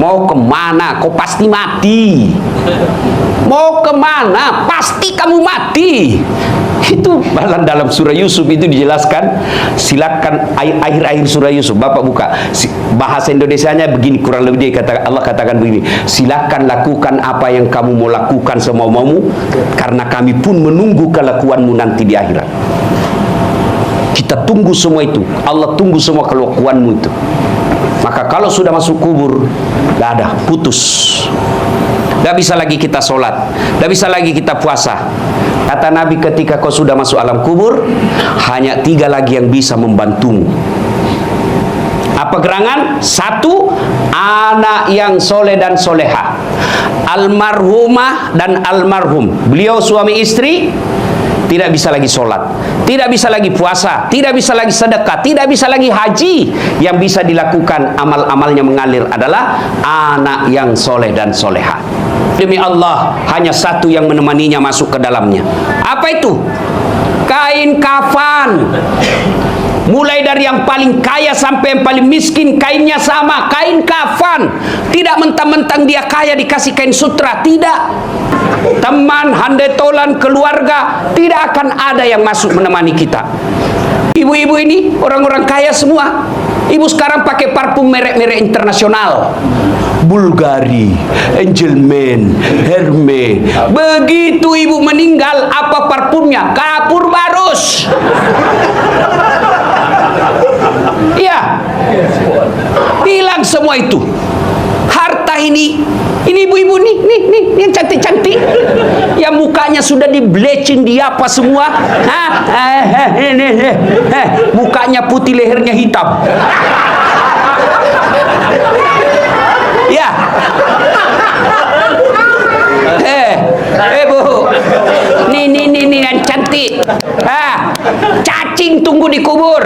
Mau kemana? Kau pasti mati. Mau kemana? Pasti kamu mati. Itu bahkan dalam surah Yusuf itu dijelaskan. Silakan akhir-akhir surah Yusuf, Bapak buka. Bahasa Indonesianya begini, kurang lebih Allah katakan begini. Silakan lakukan apa yang kamu mau lakukan semau-maumu, karena kami pun menunggu kelakuanmu nanti di akhirat. Kita tunggu semua itu. Allah tunggu semua kelakuanmu itu. Maka kalau sudah masuk kubur, gak ada, putus. Gak bisa lagi kita sholat, gak bisa lagi kita puasa. Kata Nabi, ketika kau sudah masuk alam kubur, hanya 3 lagi yang bisa membantumu. Apa gerangan? 1, anak yang soleh dan soleha, almarhumah dan almarhum. Beliau suami istri tidak bisa lagi sholat, tidak bisa lagi puasa, tidak bisa lagi sedekah, tidak bisa lagi haji. Yang bisa dilakukan amal-amalnya mengalir adalah anak yang soleh dan soleha. Demi Allah, hanya 1 yang menemaninya masuk ke dalamnya. Apa itu? Kain kafan. Mulai dari yang paling kaya sampai yang paling miskin, kainnya sama, kain kafan. Tidak mentang-mentang dia kaya dikasih kain sutra, tidak. Teman, handai tolan, keluarga, tidak akan ada yang masuk menemani kita. Ibu-ibu ini orang-orang kaya semua. Ibu sekarang pakai parfum merek-merek internasional, Bulgari, Angelman, Hermes. Begitu ibu meninggal, apa parfumnya? Kapur barus. Iya, hilang semua itu. Harta ini ibu-ibu nih yang cantik-cantik, yang mukanya sudah di bleaching, dia apa semua, mukanya putih, lehernya hitam. Ya, Bu, nih yang cantik, cacing tunggu di kubur.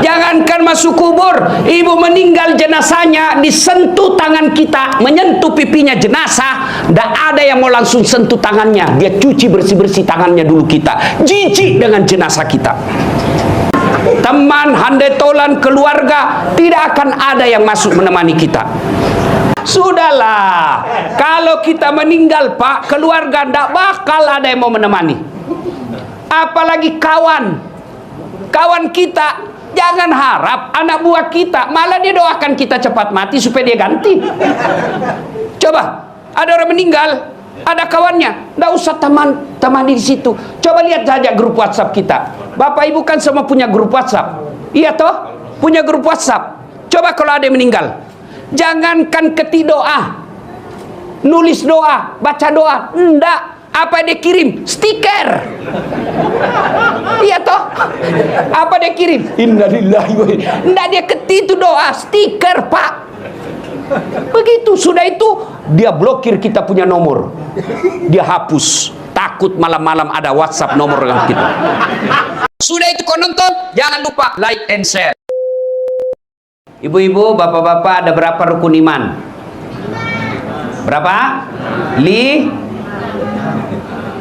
Jangankan masuk kubur, ibu meninggal, jenazahnya disentuh tangan kita, menyentuh pipinya jenazah, tidak ada yang mau langsung sentuh tangannya. Dia cuci bersih-bersih tangannya dulu kita. Jijik dengan jenazah kita. Teman, handai tolan, keluarga, tidak akan ada yang masuk menemani kita. Sudahlah, kalau kita meninggal, Pak, keluarga tidak bakal ada yang mau menemani. Apalagi kawan kita. Jangan harap anak buah kita, malah dia doakan kita cepat mati supaya dia ganti. Coba, ada orang meninggal, ada kawannya, tidak usah temani di situ. Coba lihat saja grup WhatsApp kita. Bapak Ibu kan semua punya grup WhatsApp. Iya toh? Punya grup WhatsApp. Coba kalau ada yang meninggal, jangankan ketik doa, nulis doa, baca doa, enggak. Apa dia kirim? Stiker. Iya toh? Apa dia kirim? Innalillahi wa inna. Enggak, dia ketik itu doa, stiker, Pak. Begitu, sudah itu dia blokir kita punya nomor. Dia hapus. Takut malam-malam ada WhatsApp nomor dengan kita. Sudah itu kau nonton, jangan lupa like and share. Ibu-ibu, bapak-bapak, ada berapa rukun iman? Berapa?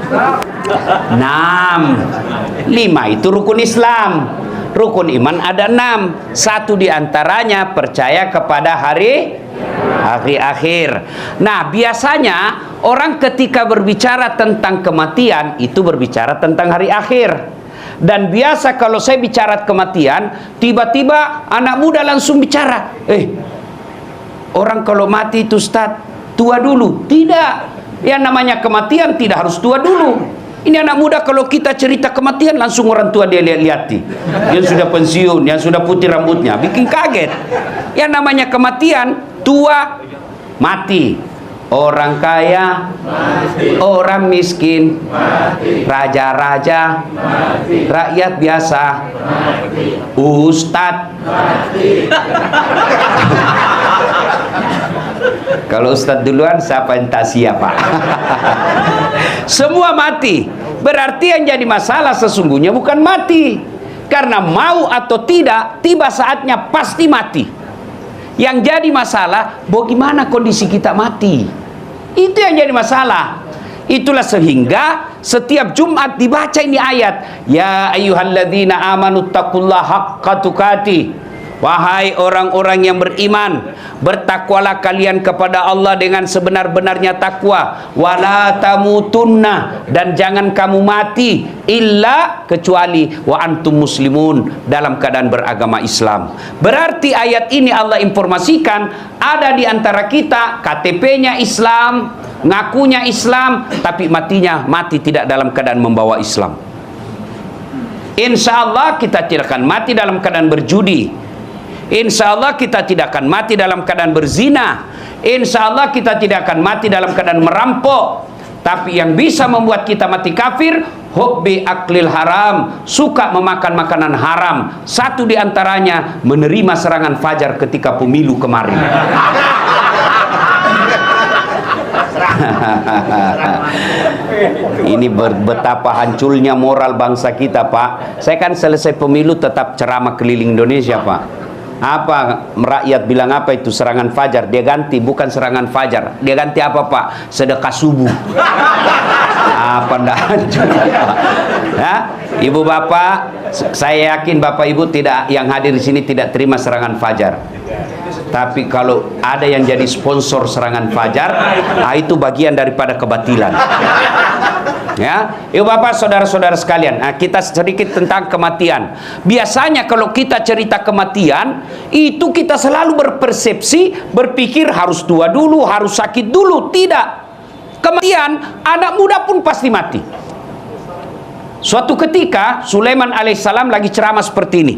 6. 5 itu rukun Islam. Rukun iman ada 6. 1 diantaranya percaya kepada hari akhir. Nah, biasanya orang ketika berbicara tentang kematian itu berbicara tentang hari akhir. Dan biasa kalau saya bicara kematian, tiba-tiba anak muda langsung bicara, orang kalau mati itu Ustaz, tua dulu. Tidak. Yang namanya kematian tidak harus tua dulu. Ini anak muda kalau kita cerita kematian, langsung orang tua dia lihat-lihati. Yang sudah pensiun, yang sudah putih rambutnya, bikin kaget. Yang namanya kematian, tua, mati. Orang kaya, mati. Orang miskin, mati. Raja-raja, mati. Rakyat biasa, mati. Ustadz, mati. Kalau Ustadz duluan, siapa yang tak siapa? Semua mati. Berarti yang jadi masalah sesungguhnya bukan mati, karena mau atau tidak, tiba saatnya pasti mati. Yang jadi masalah, bagaimana kondisi kita mati. Itu yang jadi masalah. Itulah sehingga setiap Jumat dibaca ini ayat, ya ayyuhalladzina amanu taqullaha haqqa tuqatih Wahai orang-orang yang beriman, bertakwalah kalian kepada Allah dengan sebenar-benarnya takwa. Wala tamutunna, dan jangan kamu mati illa kecuali wa antum muslimun, dalam keadaan beragama Islam. Berarti ayat ini Allah informasikan ada di antara kita KTP-nya Islam, ngakunya Islam, tapi mati tidak dalam keadaan membawa Islam. Insya Allah kita tidak akan mati dalam keadaan berjudi. Insya Allah kita tidak akan mati dalam keadaan berzina. Insya Allah kita tidak akan mati dalam keadaan merampok. Tapi yang bisa membuat kita mati kafir, hubbi aklil haram, suka memakan makanan haram. Satu di antaranya menerima serangan fajar ketika pemilu kemarin. Ini betapa hancurnya moral bangsa kita, Pak. Saya kan selesai pemilu tetap ceramah keliling Indonesia, Pak. Apa rakyat bilang apa itu serangan fajar? Dia ganti, bukan serangan fajar. Dia ganti apa, Pak? Sedekah subuh. Apa ndak hancur, Pak? Ya? Ibu bapak, saya yakin bapak ibu tidak yang hadir di sini tidak terima serangan fajar. Tapi kalau ada yang jadi sponsor serangan fajar, itu bagian daripada kebatilan. Ya, ibu bapak, saudara-saudara sekalian, kita sedikit tentang kematian. Biasanya kalau kita cerita kematian, itu kita selalu berpersepsi, berpikir harus tua dulu, harus sakit dulu. Tidak. Kematian, anak muda pun pasti mati. Suatu ketika Sulaiman alaihissalam lagi ceramah seperti ini.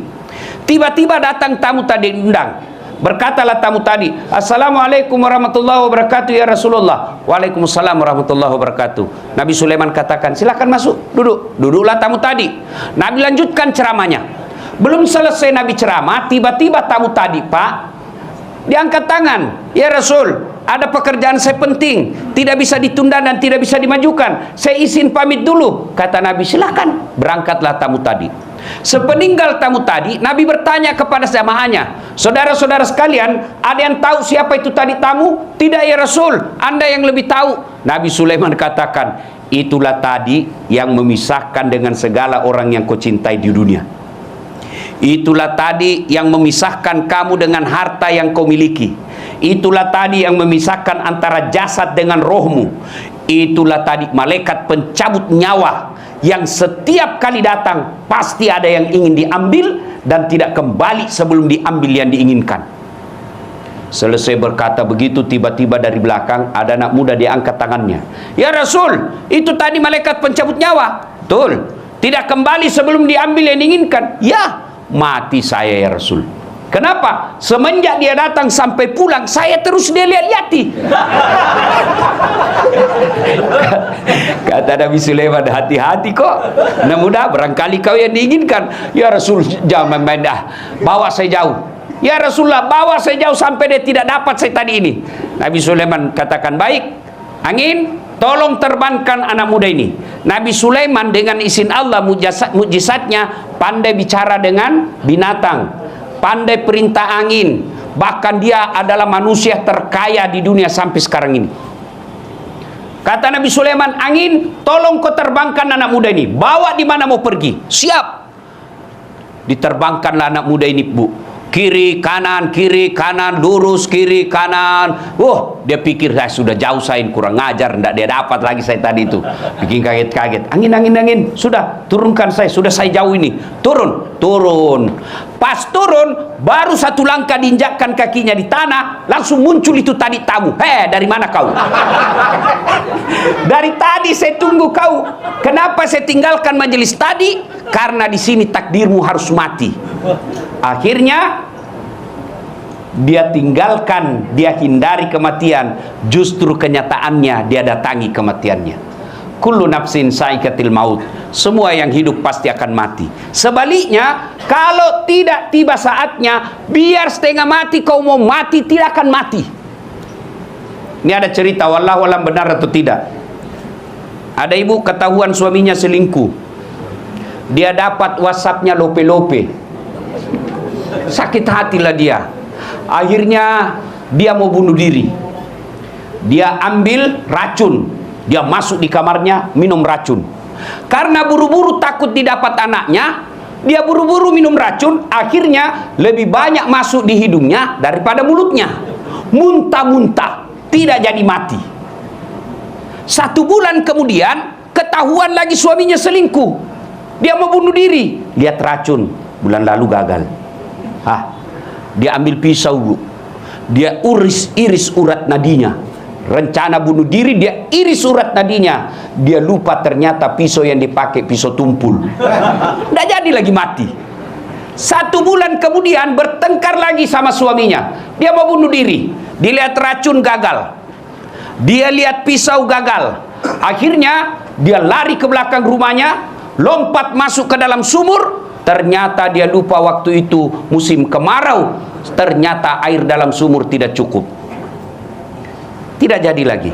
Tiba-tiba datang tamu tadi diundang. Berkatalah tamu tadi, Assalamualaikum warahmatullahi wabarakatuh ya Rasulullah. Waalaikumsalam warahmatullahi wabarakatuh. Nabi Sulaiman katakan, silakan masuk, duduk. Duduklah tamu tadi. Nabi lanjutkan ceramahnya. Belum selesai Nabi ceramah, tiba-tiba tamu tadi, Pak, diangkat tangan. Ya Rasul, ada pekerjaan saya penting, tidak bisa ditunda dan tidak bisa dimajukan. Saya izin pamit dulu. Kata Nabi, silakan. Berangkatlah tamu tadi. Sepeninggal tamu tadi, Nabi bertanya kepada jamaahnya, saudara-saudara sekalian, ada yang tahu siapa itu tadi tamu? Tidak ya Rasul, Anda yang lebih tahu. Nabi Sulaiman katakan, itulah tadi yang memisahkan dengan segala orang yang kau cintai di dunia. Itulah tadi yang memisahkan kamu dengan harta yang kau miliki. Itulah tadi yang memisahkan antara jasad dengan rohmu. Itulah tadi malaikat pencabut nyawa yang setiap kali datang pasti ada yang ingin diambil dan tidak kembali sebelum diambil yang diinginkan. Selesai berkata begitu, tiba-tiba dari belakang ada anak muda, dia angkat tangannya. Ya Rasul, itu tadi malaikat pencabut nyawa. Betul, tidak kembali sebelum diambil yang diinginkan. Ya, mati saya ya Rasul. Kenapa? Semenjak dia datang sampai pulang, saya terus dia lihat-lihati. Kata Nabi Sulaiman, hati-hati kok. Nah mudah, barangkali kau yang diinginkan. Ya Rasul, jangan main dah. Bawa saya jauh. Ya Rasulullah, bawa saya jauh sampai dia tidak dapat saya tadi ini. Nabi Sulaiman katakan, baik. Angin, tolong terbangkan anak muda ini. Nabi Sulaiman dengan izin Allah, mujizatnya pandai bicara dengan binatang, pandai perintah angin, bahkan dia adalah manusia terkaya di dunia sampai sekarang ini. Kata Nabi Sulaiman, angin, tolong kau terbangkan anak muda ini, bawa di mana mau pergi. Siap. Diterbangkanlah anak muda ini, Bu. Kiri kanan, lurus kiri kanan. Dia pikir saya sudah jauh, saya kurang ngajar, tidak dia dapat lagi saya tadi itu. Bikin kaget-kaget. Angin. Sudah turunkan saya, sudah saya jauh ini. Turun. Pas turun, baru satu langkah diinjakkan kakinya di tanah, langsung muncul itu tadi tamu. Dari mana kau? Dari tadi saya tunggu kau. Kenapa saya tinggalkan majelis tadi? Karena di sini takdirmu harus mati. Akhirnya dia tinggalkan, dia hindari kematian. Justru kenyataannya dia datangi kematiannya. Kullu nafsin sa'iqatil maut. Semua yang hidup pasti akan mati. Sebaliknya, kalau tidak tiba saatnya, biar setengah mati kau mau mati, tidak akan mati. Ini ada cerita, wallahu alam benar atau tidak. Ada ibu ketahuan suaminya selingkuh. Dia dapat WhatsApp-nya lope-lope. Sakit hatilah dia. Akhirnya dia mau bunuh diri. Dia ambil racun, dia masuk di kamarnya minum racun. Karena buru-buru takut didapat anaknya, Dia buru-buru minum racun, akhirnya lebih banyak masuk di hidungnya daripada mulutnya. Muntah-muntah, tidak jadi mati. 1 bulan kemudian ketahuan lagi suaminya selingkuh. Dia mau bunuh diri, lihat racun, bulan lalu gagal. Dia ambil pisau, Bu. Dia iris urat nadinya. Rencana bunuh diri, dia iris urat nadinya. Dia lupa ternyata pisau yang dipakai pisau tumpul. Tidak jadi lagi mati. 1 bulan kemudian bertengkar lagi sama suaminya. Dia mau bunuh diri. Dilihat racun gagal. Dia lihat pisau gagal. Akhirnya dia lari ke belakang rumahnya, lompat masuk ke dalam sumur. Ternyata dia lupa waktu itu musim kemarau. Ternyata air dalam sumur tidak cukup. Tidak jadi lagi.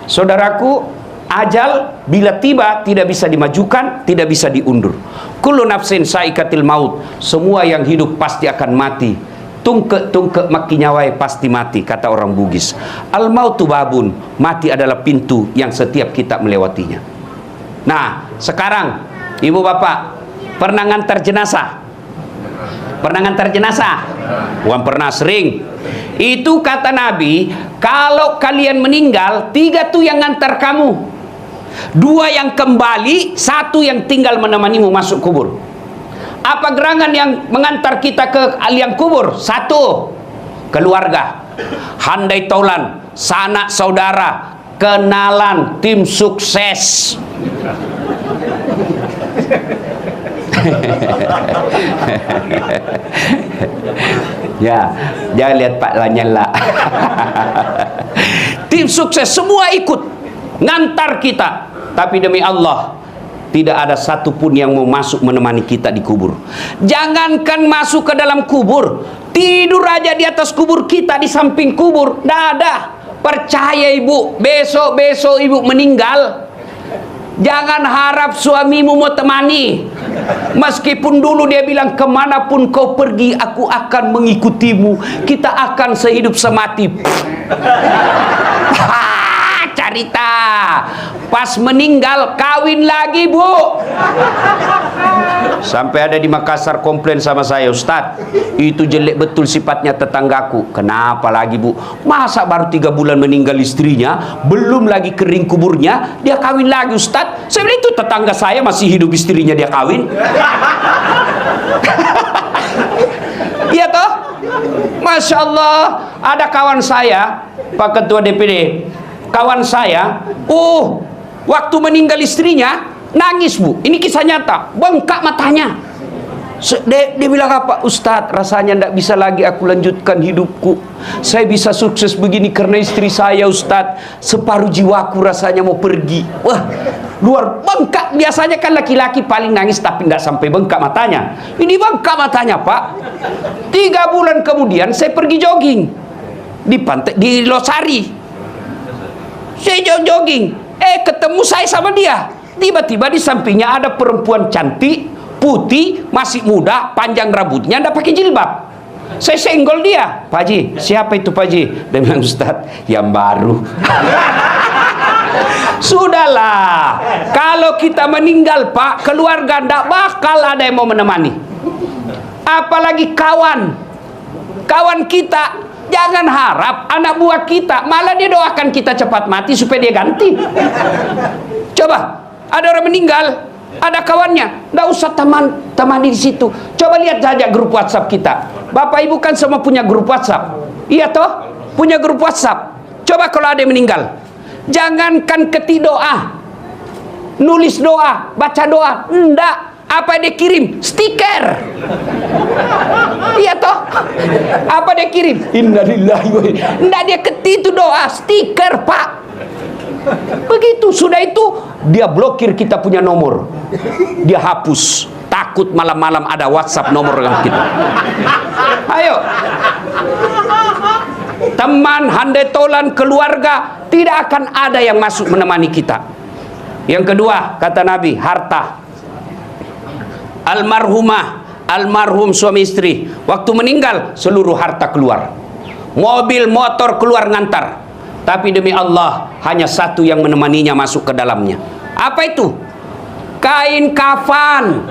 Saudaraku, ajal bila tiba tidak bisa dimajukan, tidak bisa diundur. Kullu nafsin saikatil maut. Semua yang hidup pasti akan mati. Tungke maki nyawai pasti mati, kata orang Bugis. Al mautu babun, mati adalah pintu yang setiap kita melewatinya. Nah, sekarang ibu bapak pernah ngantar jenazah? Pernah ngantar jenazah? Bukan pernah, sering. Itu kata Nabi, kalau kalian meninggal, 3 tuh yang ngantar kamu, 2 yang kembali, 1 yang tinggal menemanimu masuk kubur. Apa gerangan yang mengantar kita ke liang kubur? 1, keluarga, handai taulan, sanak saudara, kenalan, tim sukses. Ya, jangan lihat Pak Lanyala. Tim sukses semua ikut ngantar kita, tapi demi Allah tidak ada satupun yang mau masuk menemani kita di kubur. Jangankan masuk ke dalam kubur, tidur aja di atas kubur kita, di samping kubur, tidak ada. Percaya ibu, besok ibu meninggal, jangan harap suamimu mau temani. Meskipun dulu dia bilang, kemanapun kau pergi aku akan mengikutimu, kita akan sehidup semati. Cerita pas meninggal kawin lagi, Bu. Sampai ada di Makassar komplain sama saya, Ustadz, itu jelek betul sifatnya tetanggaku. Kenapa lagi, Bu? Masa baru 3 bulan meninggal istrinya, belum lagi kering kuburnya, dia kawin lagi, Ustadz? Saya bilang, itu tetangga saya masih hidup, istrinya dia kawin. Iya toh? Masya Allah. Ada kawan saya, Pak Ketua DPD, kawan saya, waktu meninggal istrinya nangis, Bu. Ini kisah nyata, bengkak matanya. Dia bilang apa? Ustadz, rasanya tidak bisa lagi aku lanjutkan hidupku. Saya bisa sukses begini karena istri saya, Ustadz. Separuh jiwaku rasanya mau pergi. Wah, luar bengkak. Biasanya kan laki-laki paling nangis tapi tidak sampai bengkak matanya. Ini bengkak matanya, Pak. 3 bulan kemudian saya pergi jogging di pantai, di Losari. Saya jogging, ketemu saya sama dia. Tiba-tiba di sampingnya ada perempuan cantik, putih, masih muda, panjang rambutnya, tidak pakai jilbab. Saya senggol dia. Pak Haji, siapa itu Pak Haji? Dia bilang, Ustadz, yang baru. Sudahlah, kalau kita meninggal, Pak, keluarga tidak bakal ada yang mau menemani. Apalagi kawan kita. Jangan harap anak buah kita, malah dia doakan kita cepat mati supaya dia ganti. Coba, ada orang meninggal, ada kawannya, nggak usah temani di situ. Coba lihat saja grup WhatsApp kita. Bapak Ibu kan semua punya grup WhatsApp. Iya toh? Punya grup WhatsApp. Coba kalau ada yang meninggal, jangankan ketik doa, nulis doa, baca doa, enggak. Apa dia kirim? Stiker. Iya toh? Apa dia kirim? Innalillahi wa inna. Enggak, dia ketik itu doa, stiker, Pak. Begitu, sudah itu dia blokir kita punya nomor. Dia hapus. Takut malam-malam ada WhatsApp nomor kita. Ayo. Teman, handai tolan, keluarga, tidak akan ada yang masuk menemani kita. Yang kedua, kata Nabi, harta. Almarhum suami istri, waktu meninggal seluruh harta keluar, mobil motor keluar ngantar, tapi demi Allah hanya 1 yang menemaninya masuk ke dalamnya. Apa itu? Kain kafan.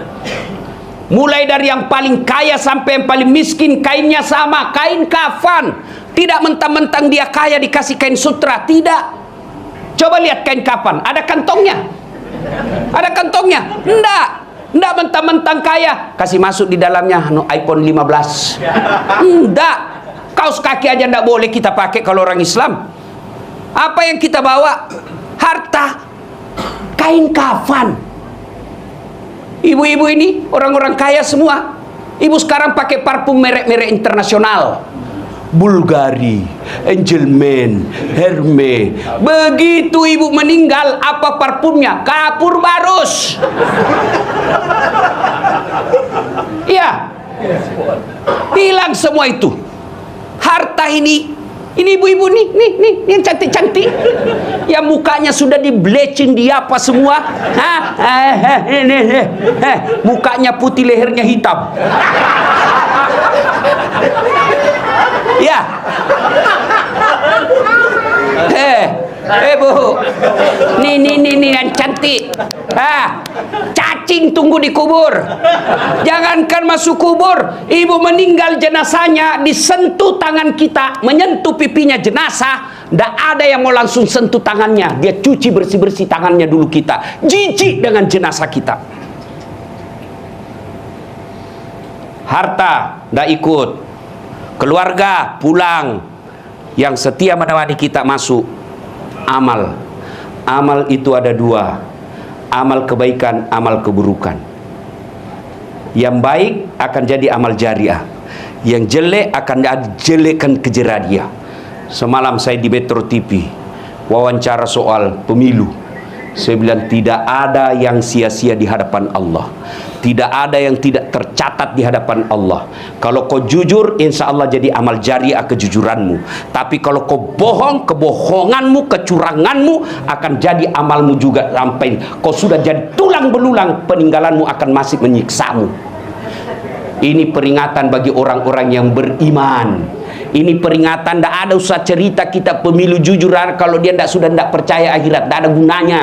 Mulai dari yang paling kaya sampai yang paling miskin, kainnya sama, kain kafan. Tidak mentang-mentang dia kaya dikasih kain sutra, tidak. Coba lihat kain kafan, ada kantongnya? Ada kantongnya? Enggak mentang-mentang kaya kasih masuk di dalamnya iPhone 15. Enggak. Kaos kaki aja enggak boleh kita pakai kalau orang Islam. Apa yang kita bawa? Harta, kain kafan. Ibu-ibu ini orang-orang kaya semua. Ibu sekarang pakai parfum merek-merek internasional. Bulgari, Angelman, Hermes. Begitu ibu meninggal, apa parfumnya? Kapur barus. Iya. Hilang semua itu. Harta ini ibu-ibu nih yang cantik-cantik, yang mukanya sudah di bleaching, di apa semua, mukanya putih, lehernya hitam. Ya. Bu, nih yang cantik. Cacing tunggu di kubur. Jangankan masuk kubur, ibu meninggal jenazahnya disentuh tangan kita, menyentuh pipinya jenazah. Nggak ada yang mau langsung sentuh tangannya. Dia cuci bersih-bersih tangannya dulu kita. Jijik dengan jenazah kita. Harta nggak ikut. Keluarga pulang. Yang setia menemani kita masuk. Amal itu ada dua, amal kebaikan, amal keburukan. Yang baik akan jadi amal jariah, yang jelek akan jelekkan kejerah dia. Semalam saya di Metro TV wawancara soal pemilu. Saya bilang tidak ada yang sia-sia di hadapan Allah. Tidak ada yang tidak tercatat di hadapan Allah. Kalau kau jujur, insya Allah jadi amal jariah kejujuranmu. Tapi kalau kau bohong, kebohonganmu, kecuranganmu akan jadi amalmu juga. Sampai kau sudah jadi tulang belulang, peninggalanmu akan masih menyiksamu. Ini peringatan bagi orang-orang yang beriman. Ini peringatan, tidak ada usah cerita kita pemilu jujur kalau dia sudah tidak percaya akhirat, tidak ada gunanya.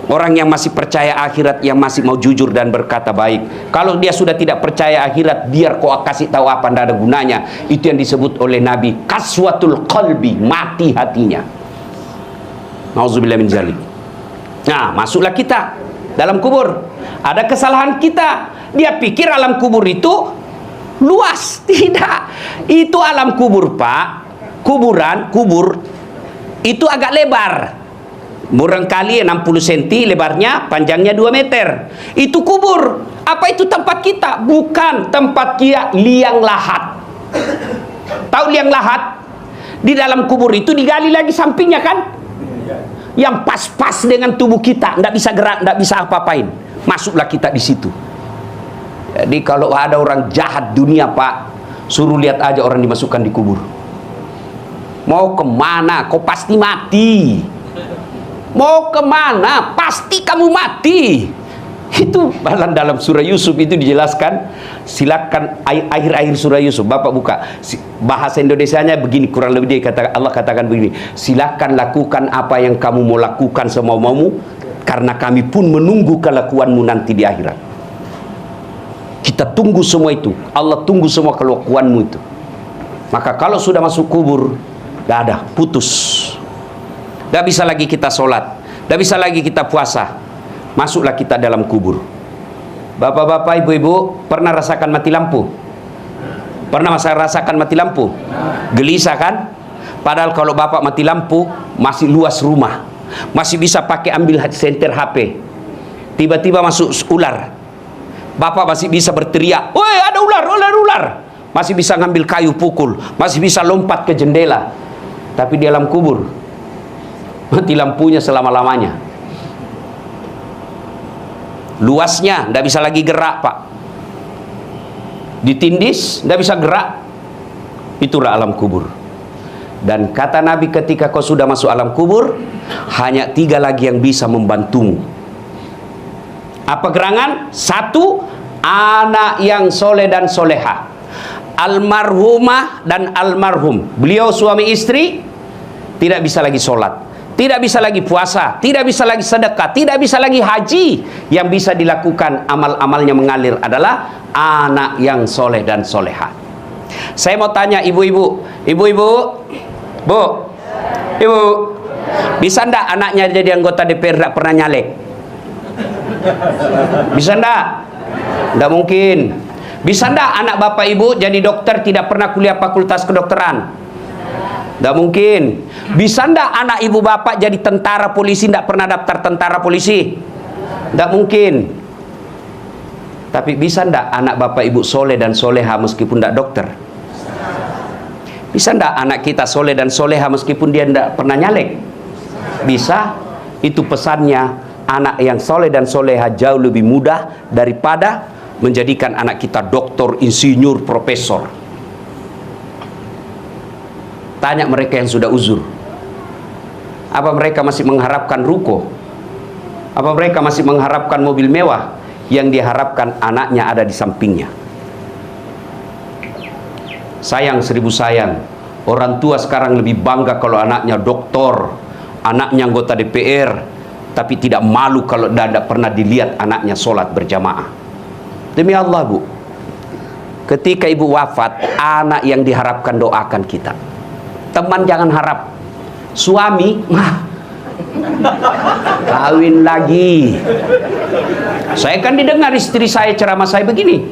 Orang yang masih percaya akhirat, yang masih mau jujur dan berkata baik. Kalau dia sudah tidak percaya akhirat, biar kau kasih tahu apa, tidak ada gunanya. Itu yang disebut oleh Nabi kaswatul qalbi, mati hatinya. Nauzubillah min zalik. Nah, masuklah kita dalam kubur. Ada kesalahan kita. Dia pikir alam kubur itu luas. Tidak. Itu alam kubur, Pak. Kubur itu agak lebar. Barangkali 60 cm lebarnya, panjangnya 2 meter. Itu kubur. Apa itu tempat kita? Bukan tempat kita, liang lahat. Tahu liang lahat? Di dalam kubur itu digali lagi sampingnya kan? Yang pas-pas dengan tubuh kita, nggak bisa gerak, nggak bisa apa-apain. Masuklah kita di situ. Jadi kalau ada orang jahat dunia, Pak, suruh lihat aja orang dimasukkan di kubur. Mau kemana? Kau pasti mati. Mau kemana? Pasti kamu mati. Itu dalam surah Yusuf itu dijelaskan. Silakan akhir-akhir surah Yusuf, Bapak buka. Bahasa Indonesianya begini, kurang lebih Allah katakan begini. Silakan lakukan apa yang kamu mau lakukan semau-maumu, karena kami pun menunggu kelakuanmu nanti di akhirat. Kita tunggu semua itu. Allah tunggu semua kelakuanmu itu. Maka kalau sudah masuk kubur, gak ada, putus. Gak bisa lagi kita sholat, gak bisa lagi kita puasa. Masuklah kita dalam kubur. Bapak-bapak, ibu-ibu, pernah rasakan mati lampu? Pernah rasakan mati lampu? Gelisah kan? Padahal kalau bapak mati lampu, masih luas rumah, masih bisa pakai ambil senter HP. Tiba-tiba masuk ular, bapak masih bisa berteriak, "Woi, ada ular, ular!" Masih bisa ngambil kayu pukul, masih bisa lompat ke jendela. Tapi di alam kubur, mati lampunya selama-lamanya. Luasnya tidak bisa lagi gerak, Pak. Ditindis tidak bisa gerak. Itulah alam kubur. Dan kata Nabi, ketika kau sudah masuk alam kubur, hanya 3 lagi yang bisa membantumu. Apa gerangan? 1, anak yang soleh dan soleha, almarhumah dan almarhum. Beliau suami istri tidak bisa lagi sholat, tidak bisa lagi puasa, tidak bisa lagi sedekah, tidak bisa lagi haji. Yang bisa dilakukan amal-amalnya mengalir adalah anak yang soleh dan soleha. Saya mau tanya ibu-ibu, Bu, ibu, bisa ndak anaknya jadi anggota DPR tidak pernah nyalek? Bisa ndak? Ndak mungkin. Bisa ndak anak bapak ibu jadi dokter tidak pernah kuliah fakultas kedokteran? Nggak mungkin. Bisa ndak anak ibu bapak jadi tentara polisi ndak pernah daftar tentara polisi? Nggak mungkin. Tapi bisa ndak anak bapak ibu soleh dan soleha meskipun ndak dokter? Bisa ndak anak kita soleh dan soleha meskipun dia ndak pernah nyalek? Bisa. Itu pesannya, anak yang soleh dan soleha jauh lebih mudah daripada menjadikan anak kita doktor, insinyur, profesor. Tanya mereka yang sudah uzur. Apa mereka masih mengharapkan ruko? Apa mereka masih mengharapkan mobil mewah? Yang diharapkan anaknya ada di sampingnya. Sayang seribu sayang, orang tua sekarang lebih bangga kalau anaknya doktor, anaknya anggota DPR, tapi tidak malu kalau tidak pernah dilihat anaknya sholat berjamaah. Demi Allah, Bu, ketika ibu wafat, anak yang diharapkan doakan kita. Teman jangan harap. Suami, kawin lagi. Saya kan didengar istri saya ceramah saya begini.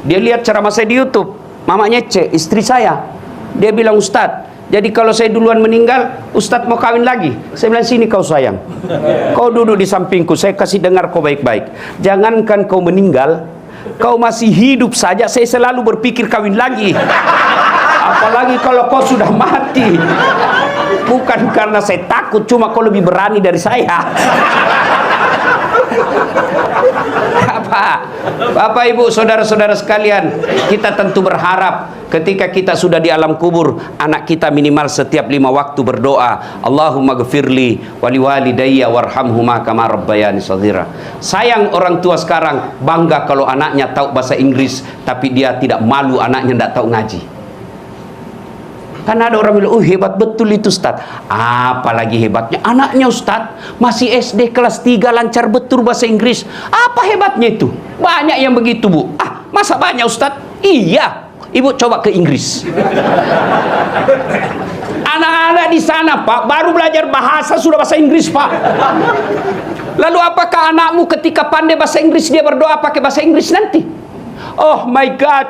Dia lihat ceramah saya di YouTube. Mamanya cek istri saya. Dia bilang, Ustadz, jadi kalau saya duluan meninggal, Ustadz mau kawin lagi. Saya bilang, sini kau sayang, kau duduk di sampingku, saya kasih dengar kau baik-baik. Jangankan kau meninggal, kau masih hidup saja saya selalu berpikir kawin lagi. Apalagi kalau kau sudah mati. Bukan karena saya takut, cuma kau lebih berani dari saya. Bapak, Ibu, saudara-saudara sekalian, kita tentu berharap ketika kita sudah di alam kubur, anak kita minimal setiap 5 waktu berdoa, Allahumma gfirli wali walidayya warhamhuma kama rabbayani shaghira. Sayang orang tua sekarang bangga kalau anaknya tahu bahasa Inggris, tapi dia tidak malu anaknya tidak tahu ngaji. Karena ada orang bilang, hebat betul itu Ustaz. Apalagi hebatnya anaknya Ustaz, masih SD kelas 3 lancar betul bahasa Inggris. Apa hebatnya itu? Banyak yang begitu, Bu. Masa banyak Ustaz? Iya. Ibu coba ke Inggris. Anak-anak di sana, Pak, baru belajar bahasa sudah bahasa Inggris, Pak. Lalu apakah anakmu ketika pandai bahasa Inggris dia berdoa pakai bahasa Inggris nanti? Oh my God,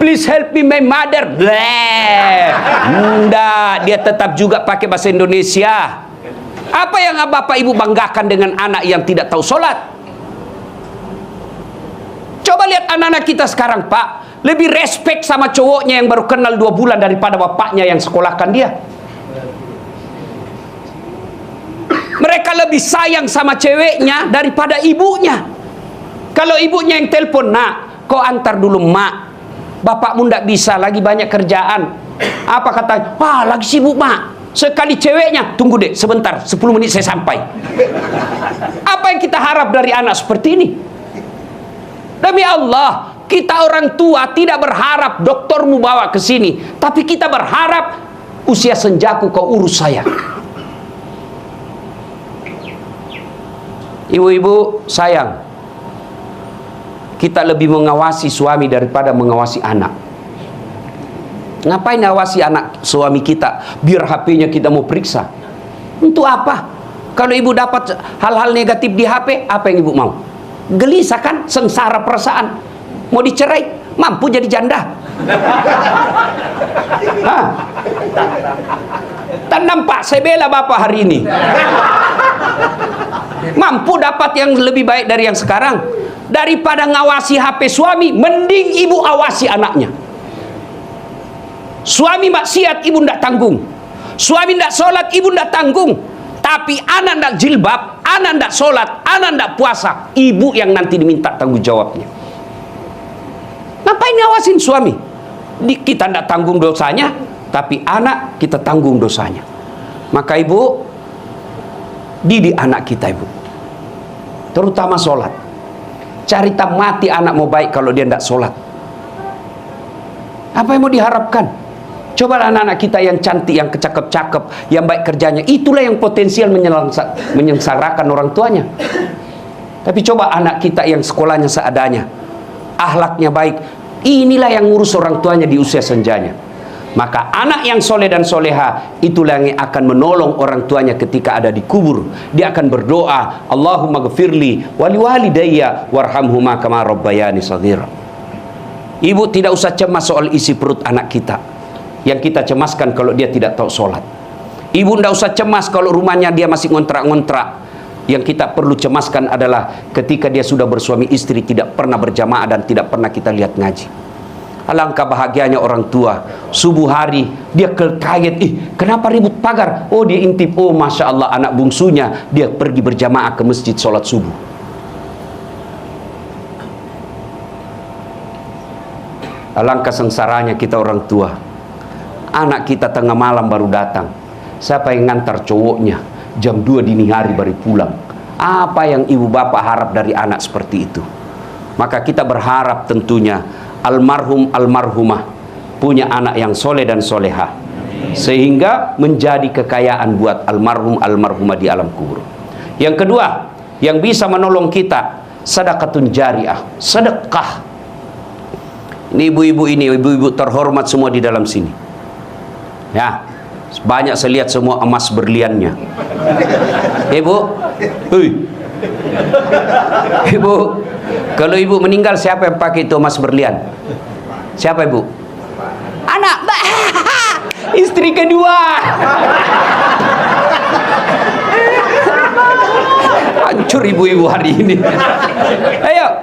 please help me my mother. Enggak, dia tetap juga pakai bahasa Indonesia. Apa yang Bapak Ibu banggakan dengan anak yang tidak tahu sholat? Coba lihat anak-anak kita sekarang, Pak, lebih respect sama cowoknya yang baru kenal 2 bulan daripada bapaknya yang sekolahkan dia. Mereka lebih sayang sama ceweknya daripada ibunya. Kalau ibunya yang telepon, nak, kau antar dulu mak, bapakmu ndak bisa, lagi banyak kerjaan. Apa kata? Wah, lagi sibuk mak. Sekali ceweknya, tunggu deh sebentar, 10 menit saya sampai. Apa yang kita harap dari anak seperti ini? Demi Allah, kita orang tua tidak berharap doktermu bawa ke sini, tapi kita berharap usia senjaku kau urus saya. Ibu-ibu sayang, kita lebih mengawasi suami daripada mengawasi anak. Ngapain ngawasi anak suami kita? Biar HP-nya kita mau periksa. Untuk apa? Kalau ibu dapat hal-hal negatif di HP, apa yang ibu mau? Gelisah kan? Sengsara perasaan. Mau dicerai? Mampu jadi janda? Tak nampak saya bela bapak hari ini. Mampu dapat yang lebih baik dari yang sekarang. Daripada ngawasi HP suami, mending ibu awasi anaknya. Suami maksiat, ibu ndak tanggung. Suami ndak sholat, ibu ndak tanggung. Tapi anak ndak jilbab, anak ndak sholat, anak ndak puasa, ibu yang nanti diminta tanggung jawabnya. Ngapain ngawasin suami? Kita ndak tanggung dosanya, tapi anak kita tanggung dosanya. Maka ibu, didik anak kita, ibu, terutama sholat. Cari tak mati anak mau baik kalau dia tidak sholat. Apa yang mau diharapkan? Cobalah anak-anak kita yang cantik, yang cakep-cakep, yang baik kerjanya, itulah yang potensial menyengsarakan orang tuanya. Tapi coba anak kita yang sekolahnya seadanya, akhlaknya baik, inilah yang ngurus orang tuanya di usia senjanya. Maka anak yang soleh dan soleha, itulah yang akan menolong orang tuanya ketika ada di kubur. Dia akan berdoa, Allahumma gfirli wali walidayya warhamhuma kama rabbayani shaghira. Ibu tidak usah cemas soal isi perut anak kita. Yang kita cemaskan kalau dia tidak tahu sholat. Ibu tidak usah cemas kalau rumahnya dia masih ngontrak-ngontrak. Yang kita perlu cemaskan adalah ketika dia sudah bersuami istri, tidak pernah berjamaah dan tidak pernah kita lihat ngaji. Alangkah bahagianya orang tua, subuh hari dia kaget, kenapa ribut pagar? Oh, dia intip, oh Masya Allah, anak bungsunya dia pergi berjamaah ke masjid sholat subuh. Alangkah sengsaranya kita orang tua. Anak kita tengah malam baru datang. Siapa yang ngantar cowoknya? Jam 2 dini hari baru pulang. Apa yang ibu bapak harap dari anak seperti itu? Maka kita berharap tentunya almarhum almarhumah punya anak yang soleh dan soleha, sehingga menjadi kekayaan buat almarhum almarhumah di alam kubur. Yang kedua, yang bisa menolong kita, sedekatun jariah, sedekah. Ini ibu-ibu ini, ibu-ibu terhormat semua di dalam sini. Ya, banyak saya lihat semua emas berliannya. Ibu, ibu, kalau ibu meninggal siapa yang pakai itu emas berlian? Siapa ibu? Anak, istri kedua. Hancur ibu-ibu hari ini. Ayo,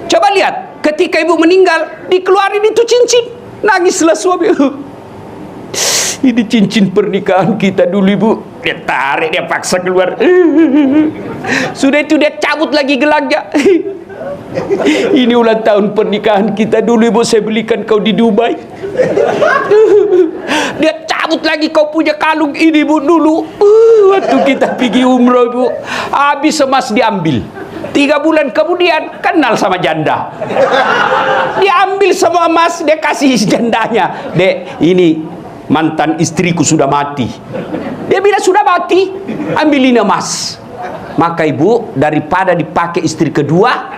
coba lihat, ketika ibu meninggal, dikeluarin itu cincin, nangislah suami. Ini cincin pernikahan kita dulu ibu. Dia tarik, dia paksa keluar. Sudah itu dia cabut lagi gelangnya. Ini ulang tahun pernikahan kita dulu ibu, saya belikan kau di Dubai. Dia cabut lagi, kau punya kalung ini ibu dulu. Waktu kita pergi umroh ibu, habis emas diambil. 3 bulan kemudian kenal sama janda. Dia ambil semua emas, dia kasih jandanya. Dek, ini mantan istriku sudah mati. Dia bilang sudah mati, ambilin emas. Maka ibu, daripada dipakai istri kedua,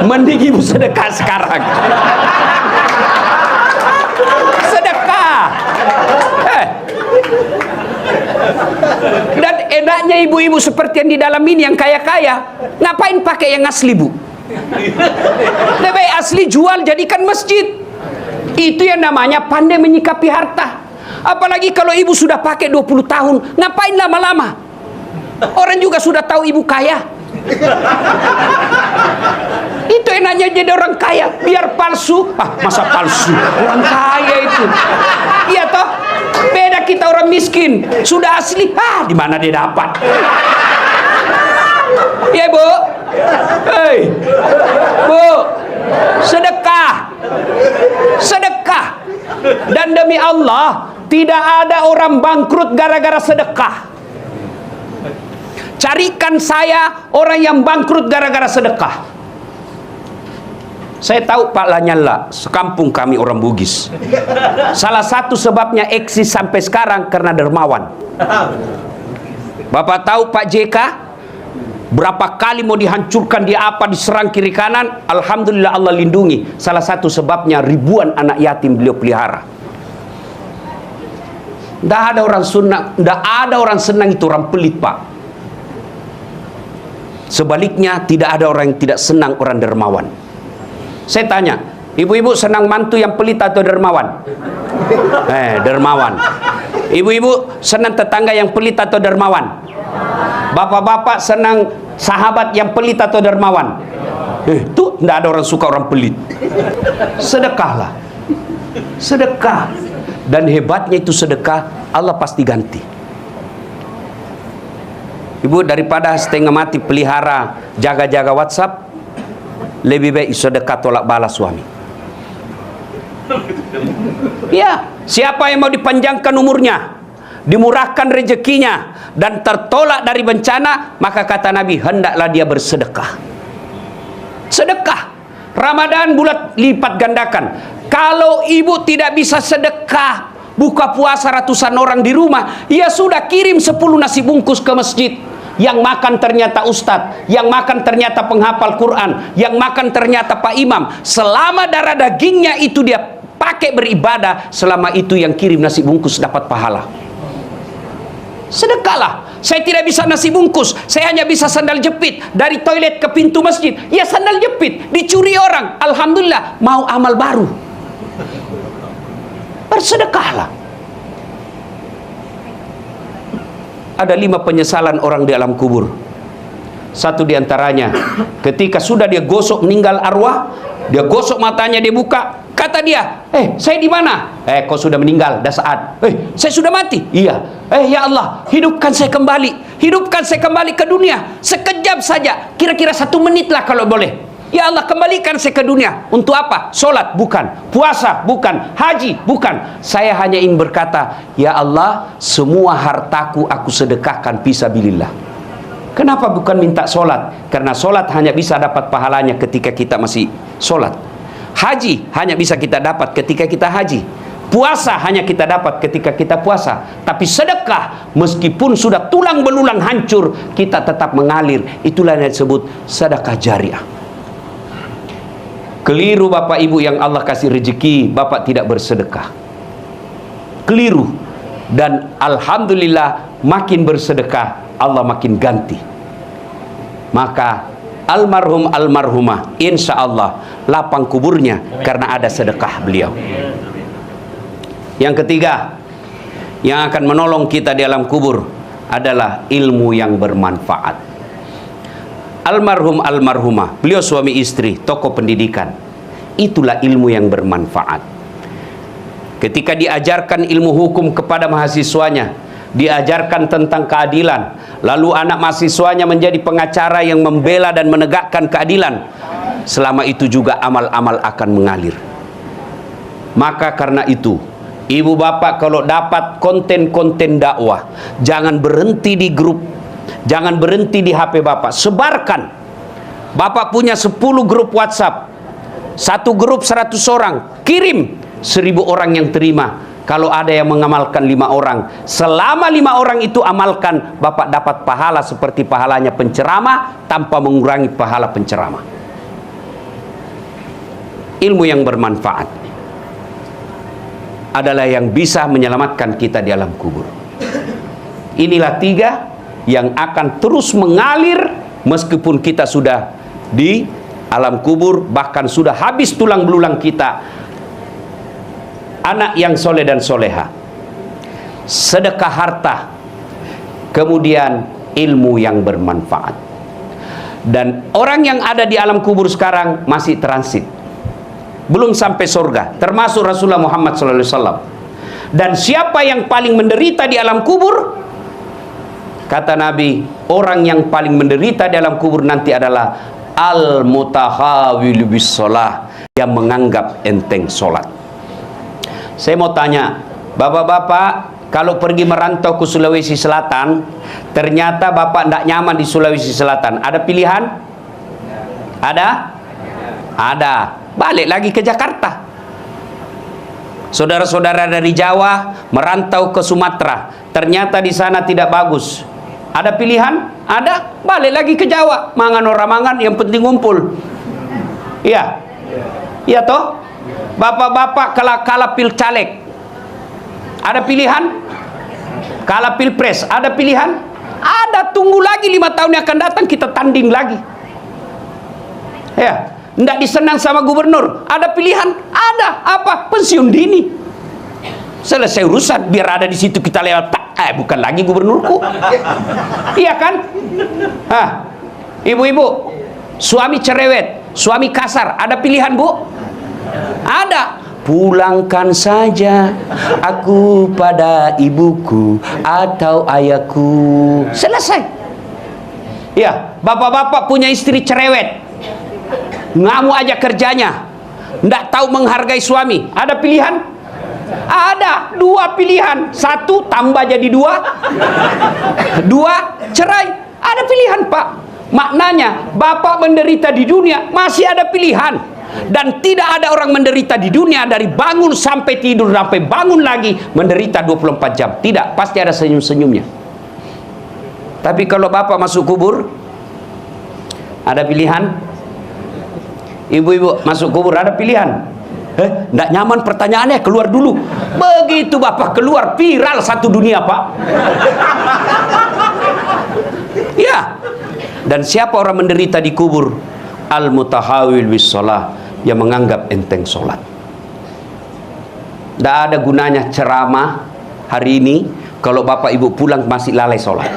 mending ibu sedekah sekarang. Sedekah. Dan enaknya ibu-ibu seperti yang di dalam ini yang kaya-kaya, ngapain pakai yang asli bu? Lebih asli jual, jadikan masjid. Itu yang namanya pandai menyikapi harta. Apalagi kalau ibu sudah pakai 20 tahun, ngapain lama-lama? Orang juga sudah tahu ibu kaya. Itu enaknya jadi orang kaya, biar palsu. Masa palsu? Orang kaya itu. Iya toh? Beda kita orang miskin, sudah asli. Di mana dia dapat? Ya bu, hei, bu, sedekah, sedekah. Dan demi Allah, tidak ada orang bangkrut gara-gara sedekah. Carikan saya orang yang bangkrut gara-gara sedekah. Saya tahu Pak Lanyala, sekampung kami orang Bugis. Salah satu sebabnya eksis sampai sekarang karena dermawan. Bapak tahu Pak JK? Berapa kali mau dihancurkan, dia apa, diserang kiri kanan, alhamdulillah Allah lindungi. Salah satu sebabnya ribuan anak yatim beliau pelihara. Tidak ada orang senang, tidak ada orang senang itu orang pelit pak. Sebaliknya tidak ada orang yang tidak senang orang dermawan. Saya tanya, ibu-ibu senang mantu yang pelit atau dermawan? Dermawan. Ibu-ibu senang tetangga yang pelit atau dermawan? Bapak-bapak senang sahabat yang pelit atau dermawan? Tuh tidak ada orang suka orang pelit. Sedekahlah, sedekah. Dan hebatnya itu sedekah, Allah pasti ganti. Ibu, daripada setengah mati pelihara jaga-jaga WhatsApp, lebih baik sedekah tolak balas suami. Ya, siapa yang mau dipanjangkan umurnya, dimurahkan rezekinya, dan tertolak dari bencana, maka kata Nabi, hendaklah dia bersedekah. Sedekah Ramadan bulat lipat gandakan. Kalau ibu tidak bisa sedekah, buka puasa ratusan orang di rumah, ya sudah, kirim 10 nasi bungkus ke masjid. Yang makan ternyata ustadz, yang makan ternyata penghafal Quran, yang makan ternyata Pak Imam. Selama darah dagingnya itu dia pakai beribadah, selama itu yang kirim nasi bungkus dapat pahala. Sedekahlah. Saya tidak bisa nasi bungkus, saya hanya bisa sandal jepit dari toilet ke pintu masjid. Ya sandal jepit, dicuri orang, alhamdulillah, mau amal baru. Bersedekahlah. Ada 5 penyesalan orang di alam kubur. Satu diantaranya, ketika sudah dia gosok meninggal arwah, dia gosok matanya, dia buka, kata dia, saya di mana? Kau sudah meninggal, dah saat. Saya sudah mati. Iya. Ya Allah, hidupkan saya kembali. Hidupkan saya kembali ke dunia. Sekejap saja, kira-kira 1 menit lah kalau boleh. Ya Allah, kembalikan saya ke dunia. Untuk apa? Solat? Bukan. Puasa? Bukan. Haji? Bukan. Saya hanya ingin berkata, ya Allah, semua hartaku aku sedekahkan fisabilillah. Kenapa bukan minta solat? Karena solat hanya bisa dapat pahalanya ketika kita masih solat. Haji hanya bisa kita dapat ketika kita haji. Puasa hanya kita dapat ketika kita puasa. Tapi sedekah, meskipun sudah tulang belulang hancur, kita tetap mengalir. Itulah yang disebut sedekah jariah. Keliru Bapak Ibu yang Allah kasih rezeki, Bapak tidak bersedekah. Keliru. Dan alhamdulillah, makin bersedekah, Allah makin ganti. Maka almarhum almarhumah, insya Allah lapang kuburnya karena ada sedekah beliau. Yang ketiga, yang akan menolong kita di alam kubur adalah ilmu yang bermanfaat. Almarhum almarhumah, beliau suami istri, tokoh pendidikan. Itulah ilmu yang bermanfaat. Ketika diajarkan ilmu hukum kepada mahasiswanya, diajarkan tentang keadilan, lalu anak mahasiswanya menjadi pengacara yang membela dan menegakkan keadilan, selama itu juga amal-amal akan mengalir. Maka karena itu, ibu bapak kalau dapat konten-konten dakwah, jangan berhenti di grup, jangan berhenti di HP bapak, sebarkan. Bapak punya 10 grup WhatsApp, satu grup 100 orang, kirim, 1000 orang yang terima. Kalau ada yang mengamalkan 5 orang, selama 5 orang itu amalkan, bapak dapat pahala seperti pahalanya penceramah tanpa mengurangi pahala penceramah. Ilmu yang bermanfaat adalah yang bisa menyelamatkan kita di alam kubur. Inilah 3 yang akan terus mengalir meskipun kita sudah di alam kubur, bahkan sudah habis tulang belulang kita. Anak yang soleh dan soleha, sedekah harta, kemudian ilmu yang bermanfaat. Dan orang yang ada di alam kubur sekarang masih transit, belum sampai surga, termasuk Rasulullah Muhammad SAW. Dan siapa yang paling menderita di alam kubur? Kata Nabi, orang yang paling menderita di alam kubur nanti adalah al-mutahawilu bis sholah, yang menganggap enteng sholat. Saya mau tanya, bapak-bapak, kalau pergi merantau ke Sulawesi Selatan, ternyata bapak tidak nyaman di Sulawesi Selatan, ada pilihan? Ada? Ada. Balik lagi ke Jakarta. Saudara-saudara dari Jawa merantau ke Sumatera, ternyata di sana tidak bagus. Ada pilihan? Ada. Balik lagi ke Jawa. Mangan orang mangan, yang penting ngumpul. Iya. Iya toh? Bapak-bapak kalah pil caleg, ada pilihan? Kalah pilpres, ada pilihan? Ada. Tunggu lagi 5 tahun yang akan datang, kita tanding lagi. Ya, tidak disenang sama gubernur, ada pilihan? Ada. Apa? Pensiun dini. Selesai urusan, biar ada di situ kita lewat. Bukan lagi gubernurku. Iya kan? Ibu-ibu, suami cerewet, suami kasar, ada pilihan bu? Ada. Pulangkan saja aku pada ibuku atau ayahku. Selesai. Ya, bapak-bapak punya istri cerewet, ngamuk aja kerjanya, nggak tahu menghargai suami. Ada pilihan? Ada. 2 pilihan. 1 tambah jadi 2. 2 cerai. Ada pilihan pak. Maknanya bapak menderita di dunia masih ada pilihan. Dan tidak ada orang menderita di dunia dari bangun sampai tidur sampai bangun lagi menderita 24 jam. Tidak, pasti ada senyum-senyumnya. Tapi kalau bapak masuk kubur, ada pilihan. Ibu-ibu masuk kubur ada pilihan. Nggak nyaman pertanyaannya, keluar dulu. Begitu bapak keluar, viral satu dunia pak. Ya. Dan siapa orang menderita di kubur? Al-mutahawil bis shalah, yang menganggap enteng sholat. Tidak ada gunanya ceramah hari ini kalau bapak ibu pulang masih lalai sholat.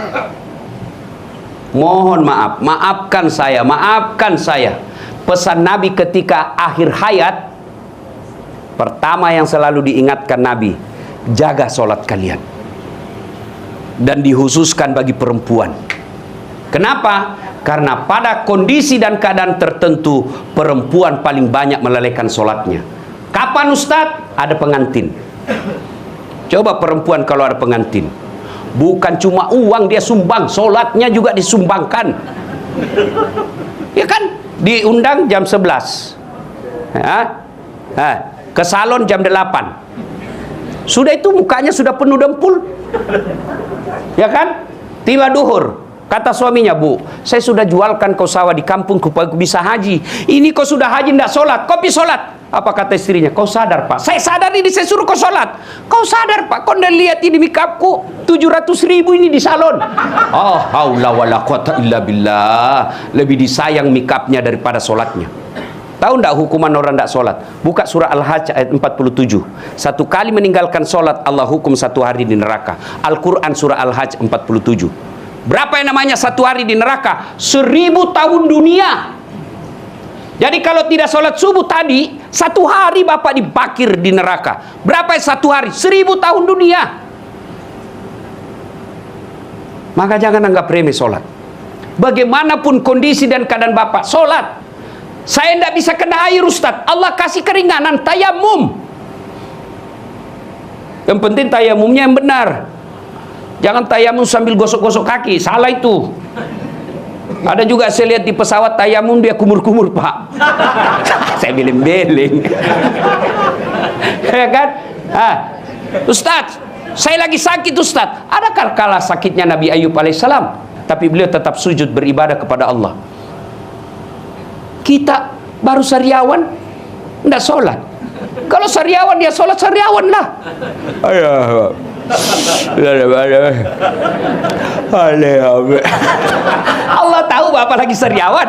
Mohon maaf, maafkan saya, maafkan saya. Pesan Nabi ketika akhir hayat, pertama yang selalu diingatkan Nabi, jaga sholat kalian. Dan dikhususkan bagi perempuan. Kenapa? Karena pada kondisi dan keadaan tertentu, perempuan paling banyak melalaikan sholatnya. Kapan Ustadz? Ada pengantin. Coba perempuan kalau ada pengantin, bukan cuma uang dia sumbang, sholatnya juga disumbangkan. Ya kan? Diundang jam 11 ya? Ke salon jam 8. Sudah itu mukanya sudah penuh dempul. Ya kan? Tiba duhur, kata suaminya, Bu, saya sudah jualkan kau sawah di kampung supaya aku bisa haji. Ini kau sudah haji tidak sholat, kau pergi sholat. Apa kata istrinya? Kau sadar pak? Saya sadar ini, saya suruh kau sholat. Kau sadar pak? Kau udah lihat ini mikapku 700.000 ini di salon. Oh, haula wala quwata illa billah. Lebih disayang mikapnya daripada sholatnya. Tahu tidak hukuman orang tidak sholat? Buka surah Al-Hajj ayat 47. Satu kali meninggalkan sholat, Allah hukum 1 hari di neraka. Al-Quran surah Al-Hajj 47. Berapa yang namanya 1 hari di neraka? 1000 tahun dunia. Jadi kalau tidak sholat subuh tadi, 1 hari bapak dibakir di neraka. Berapa 1 hari? 1000 tahun dunia. Maka jangan anggap remeh sholat. Bagaimanapun kondisi dan keadaan bapak, sholat. Saya tidak bisa kena air Ustaz, Allah kasih keringanan, tayamum. Yang penting tayamumnya yang benar. Jangan tayamum sambil gosok-gosok kaki, salah itu. Ada juga saya lihat di pesawat tayamum dia kumur-kumur pak. Saya beleng-beleng. Ya kan? Ustaz, saya lagi sakit Ustaz. Adakah kalah sakitnya Nabi Ayub alaihissalam? Tapi beliau tetap sujud beribadah kepada Allah. Kita baru sariawan, tidak sholat. Kalau sariawan dia sholat, sariawan lah. Allah tahu bapak lagi sariawan.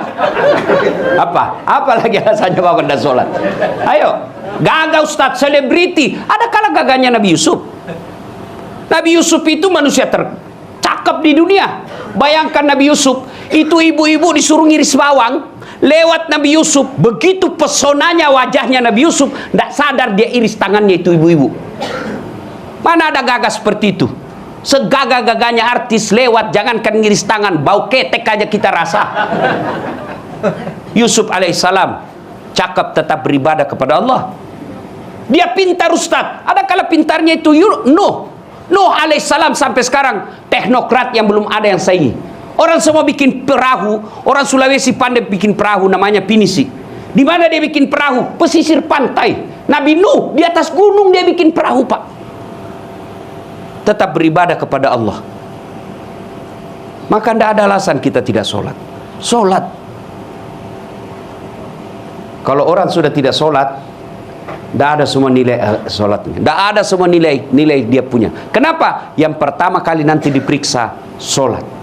Apa lagi alasannya bapak tidak sholat? Ayo, gagah Ustaz, selebriti. Ada kala gagahnya Nabi Yusuf. Nabi Yusuf itu manusia tercakap di dunia. Bayangkan Nabi Yusuf, itu ibu-ibu disuruh ngiris bawang. Lewat Nabi Yusuf, begitu pesonanya wajahnya Nabi Yusuf, tidak sadar dia iris tangannya itu ibu-ibu. Mana ada gagah seperti itu? Segagah-gagahnya artis lewat, jangankan ngiris tangan, bau ketek aja kita rasa. Yusuf alaihissalam cakap tetap beribadah kepada Allah. Dia pintar Ustaz. Ada kala pintarnya itu Nuh alaihissalam sampai sekarang teknokrat yang belum ada yang saingi. Orang semua bikin perahu, orang Sulawesi pandai bikin perahu namanya pinisi. Di mana dia bikin perahu? Pesisir pantai. Nabi Nuh di atas gunung dia bikin perahu pak. Tetap beribadah kepada Allah. Maka tidak ada alasan kita tidak sholat. Sholat. Kalau orang sudah tidak sholat, tidak ada semua nilai sholatnya. Tidak ada semua nilai dia punya. Kenapa? Yang pertama kali nanti diperiksa sholat.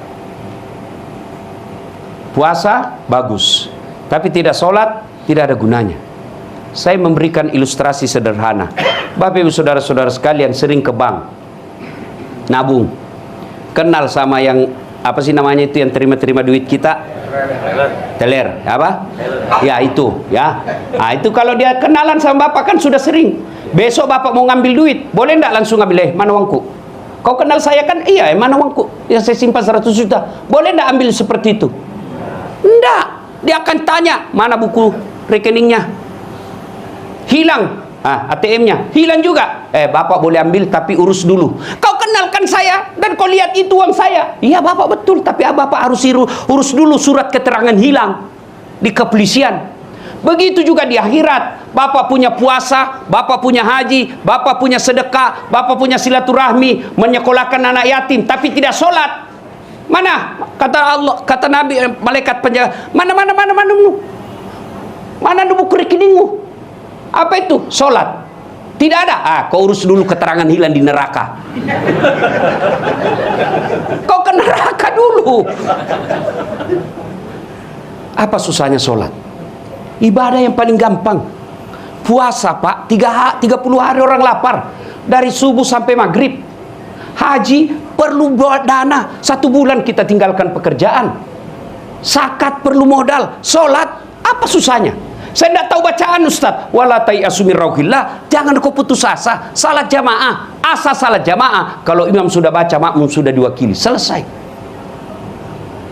Puasa bagus, tapi tidak sholat tidak ada gunanya. Saya memberikan ilustrasi sederhana. Bapak ibu saudara-saudara sekalian sering ke bank nabung, kenal sama yang apa sih namanya itu yang terima duit kita, teller apa ya itu ya. Nah itu kalau dia kenalan sama bapak kan sudah sering. Besok bapak mau ngambil duit, boleh enggak langsung ambil, mana uangku? Kau kenal saya kan? Iya, mana uangku yang saya simpan 100 juta, boleh enggak ambil seperti itu? Enggak, dia akan tanya mana buku rekeningnya, hilang, ATM-nya hilang juga. Bapak boleh ambil tapi urus dulu. Kau kenalkan saya dan kau lihat itu uang saya. Iya bapak betul, tapi bapak harus urus dulu surat keterangan hilang di kepolisian. Begitu juga di akhirat. Bapak punya puasa, bapak punya haji, bapak punya sedekah, bapak punya silaturahmi, menyekolahkan anak yatim, tapi tidak sholat. Mana? Kata Allah, kata Nabi, malaikat penjaga, mana buku rekeningmu? Apa itu? Sholat. Tidak ada. Kau urus dulu keterangan hilang di neraka. Kau ke neraka dulu. Apa susahnya sholat? Ibadah yang paling gampang. Puasa, Pak, 30 hari orang lapar, dari subuh sampai maghrib. Haji perlu dana, 1 bulan kita tinggalkan pekerjaan. Zakat perlu modal. Sholat, apa susahnya? Saya tidak tahu bacaan, Ustaz. Wala tayasu min rauhillah. Jangan kau putus asa. Salat jamaah, asa salat jamaah. Kalau imam sudah baca, makmum sudah diwakili, selesai.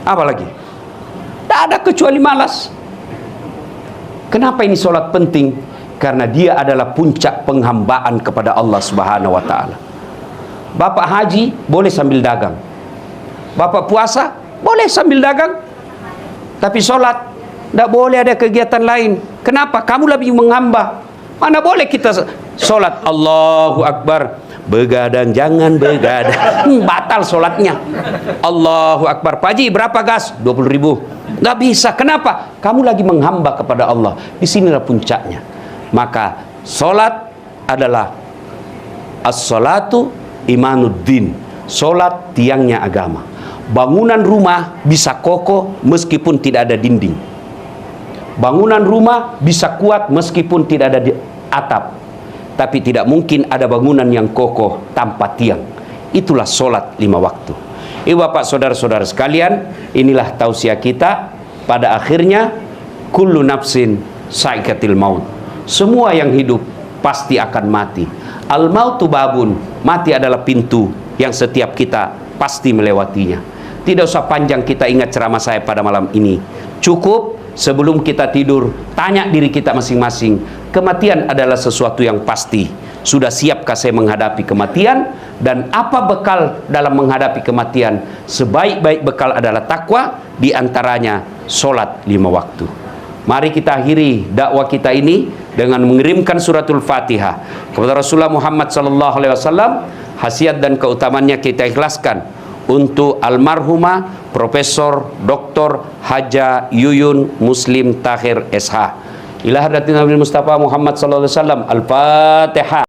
Apa lagi? Tidak ada kecuali malas. Kenapa ini sholat penting? Karena dia adalah puncak penghambaan kepada Allah Subhanahu wa Ta'ala. Bapak haji boleh sambil dagang, bapak puasa boleh sambil dagang, tapi sholat tidak boleh, ada kegiatan lain. Kenapa? Kamu lebih menghamba. Mana boleh kita sholat Allahu Akbar, begadang jangan begadang, batal sholatnya. Allahu Akbar, Pak Haji berapa gas? 20.000. Nggak bisa. Kenapa? Kamu lagi menghamba kepada Allah. Disinilah puncaknya. Maka sholat adalah as-sholatu imanuddin. Sholat tiangnya agama. Bangunan rumah bisa kokoh meskipun tidak ada dinding. Bangunan rumah bisa kuat meskipun tidak ada atap. Tapi tidak mungkin ada bangunan yang kokoh tanpa tiang. Itulah sholat 5 waktu. Bapak saudara-saudara sekalian, inilah tausiah kita. Pada akhirnya, kullu nafsin sa'iqatil maut. Semua yang hidup pasti akan mati. Al mautu babun, mati adalah pintu yang setiap kita pasti melewatinya. Tidak usah panjang kita ingat ceramah saya pada malam ini. Cukup sebelum kita tidur, tanya diri kita masing-masing, kematian adalah sesuatu yang pasti. Sudah siapkah saya menghadapi kematian? Dan apa bekal dalam menghadapi kematian? Sebaik-baik bekal adalah takwa, diantaranya sholat 5 waktu. Mari kita akhiri dakwah kita ini dengan mengirimkan suratul Fatihah kepada Rasulullah Muhammad SAW. Khasiat dan keutamannya kita ikhlaskan untuk almarhumah Profesor Dr. Haja Yuyun Muslim Tahir SH. Ila hadratin Nabi Mustafa Muhammad SAW. Al-Fatihah.